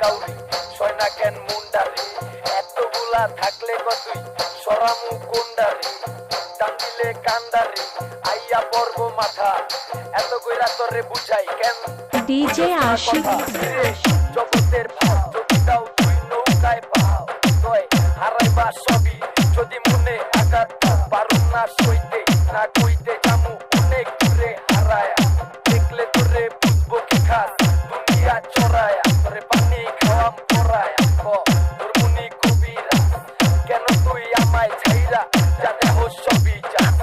কাউরি সয়না কেন মুন্ডারে এতগুলা থাকলে কতই সরামু কোন্ডারে টান দিলে কান্ডারে আইয়া পর্ব মাথা এত কইরা তোরে বুঝাই কেন ডিজে আশিক জগতের ভাব যদি দাও তুই নৌকায় পাও তয় হারাইবা সবই যদি মনে আঘাত পারুম না সইতে না কইতে জামু অনেক দূরে হারায়া দেখলে তোরে বুঝবো কি খাস দুনিয়া চড়ায়া তোরে পানি খাওয়াম পরায়া তোর মুনি কবিরা কেন তুই আমায় ছাইরা যা দেহ সবই জান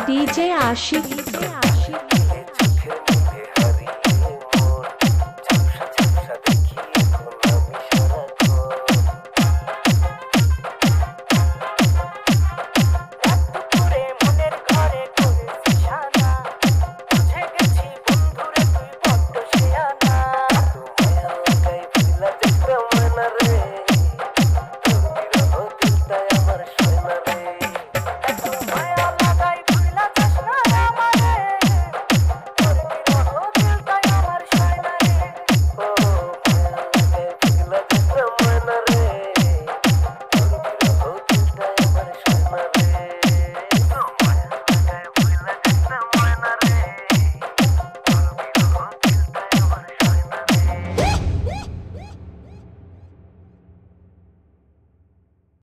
ডিজে আশিক